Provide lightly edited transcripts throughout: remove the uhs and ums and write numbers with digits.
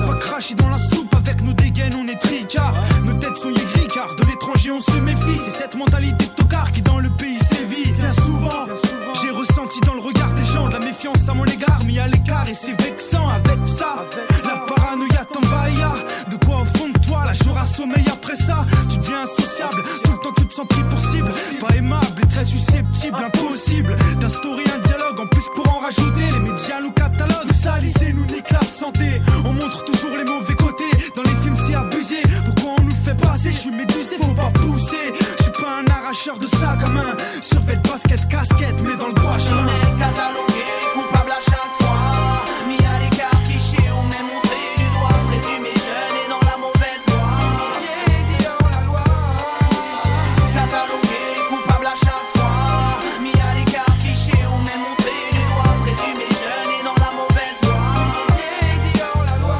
pas cracher dans la soupe, avec nos dégaines on est tricard. Nos têtes sont aigries car de l'étranger on se méfie. C'est cette mentalité de tocard qui dans le pays sévit. Bien souvent, j'ai ressenti dans le regard des gens de la méfiance à mon égard, mis à l'écart et c'est vexant. Avec ça, la paranoïa t'envahit. De quoi au fond de toi, là j'aurai sommeil après ça. Tu deviens insociable, tout le temps tu te sens pris pour cible. Pas aimable et très susceptible, impossible d'instaurer un dialogue. En plus pour en rajouter, les médias nous cataloguent. Nous salissent et nous niquent la santé. On montre toujours les mauvais côtés. Dans les films c'est abusé. Pourquoi on nous fait passer? Je suis médusé, faut pas pousser. Je suis pas un arracheur de sac à main. Survêt de basket, casquette, mais dans le droit chemin. On est catalogué, coupable à chaque fois. Mis à l'écart, fiché, on est montré du doigt. Présumé jeune et dans la mauvaise voie. La loi. Catalogué, coupable à chaque fois. Mis à l'écart, fiché, on est montré du doigt. Présumé jeune et dans la mauvaise voie. La loi.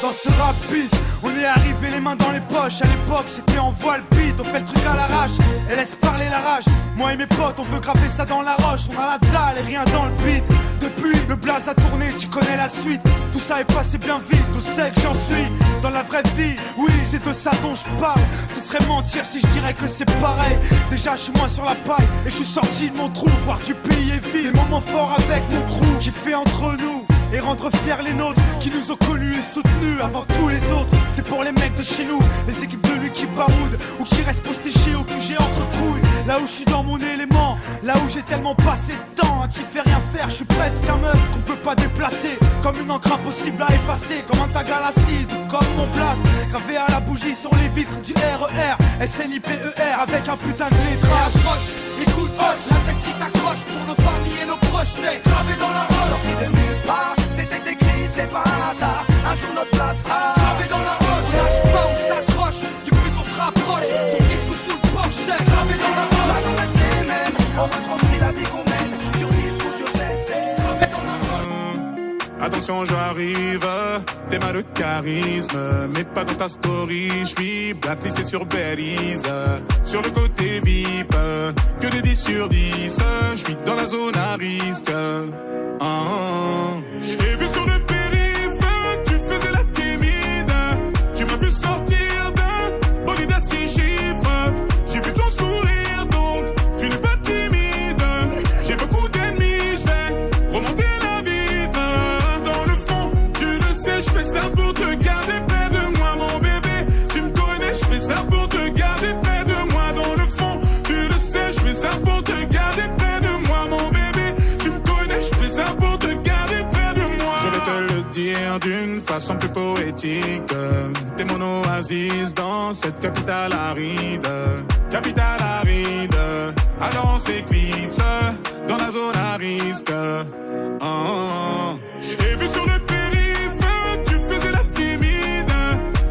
Dans ce rap bis, on est arrivé les mains dans les poches. À l'époque c'était en voile beat, on fait le truc à l'arrache et laisse parler la rage. Moi et mes potes on veut graver ça dans la roche. On a la dalle et rien dans le beat. Depuis le blaze a tourné, tu connais la suite. Tout ça est passé bien vite, où c'est que j'en suis dans la vraie vie, oui c'est de ça dont je parle. Ce serait mentir si je dirais que c'est pareil. Déjà je suis moins sur la paille et je suis sorti de mon trou. Voir du pays et vie, des moments forts avec mon crew qui fait entre nous et rendre fiers les nôtres qui nous ont connus et soutenus avant tous les autres. C'est pour les mecs de chez nous, les équipes de lui qui baroudent ou qui restent postichés au QG entre couilles. Là où je suis dans mon élément, là où j'ai tellement passé de temps à qui fait rien faire. Je suis presque un meuble qu'on peut pas déplacer, comme une encre impossible à effacer, comme un tag à l'acide ou comme mon place gravé à la bougie sur les vitres du RER SNIPER avec un putain de lettrage. Approche, écoute, hoche, la tête si t'accroche pour nos familles et nos proches, c'est gravé dans la roche. Sorti de nulle part, c'était écrit, c'est pas un hasard. Un jour notre place sera Gravé dans la roche, on lâche pas, on s'accroche. Du but on se rapproche, son disque ou sous le porche, c'est gravé dans la roche. la jeunesse les mêmes, on retranscrit la vie qu'on mène. Sur disque ou sur scène, c'est Gravé dans la roche. Attention j'arrive, t'es mal de charisme, mais pas dans ta story, j'suis blacklisté sur Berries, sur le côté VIP, que des 10 sur 10, j'suis dans la zone à risque. J'ai vu sur le périph', tu faisais la timide, tu m'as vu sortir d'un bolide à 6 chiffres, j'ai vu ton sourire donc tu n'es pas timide, j'ai beaucoup d'ennemis, j'vais remonter la vitre. Dans le fond, tu le sais, j'fais ça pour te garder près de moi mon bébé, tu me connais, j'fais ça pour te garder près de moi. Dans le fond, tu le sais, j'fais ça pour te garder près de moi mon bébé, tu me connais, j'fais ça pour te garder près de moi. Je vais te le dire d'une façon plus poétique, t'es mon oasis dans cette capitale aride. Capitale aride, alors on s'éclipse dans la zone à risque. J'ai vu sur le périph', tu faisais la timide,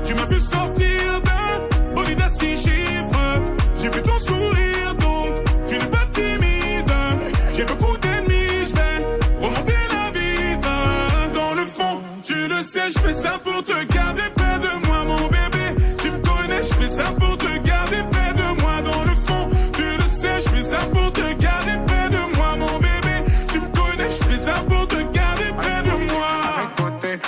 tu m'as vu sortir d'un bolide à 6 chiffres, j'ai vu ton sourire donc tu n'es pas timide, j'ai beaucoup d'ennemis, j'vais remonter la vitre. Dans le fond, tu le sais, j'fais ça pour te garder près de moi mon bébé, tu me connais, j'fais ça pour te garder près de moi. Dans le fond, tu le sais, j'fais ça pour te garder près de moi mon bébé, tu me connais, j'fais ça pour te garder près de moi.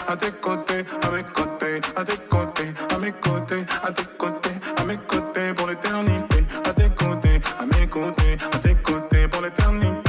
À tes côtés, à mes côtés, à tes côtés, à mes côtés, à tes côtés, à mes côtés pour l'éternité. À tes côtés, à mes côtés, à tes côtés pour l'éternité.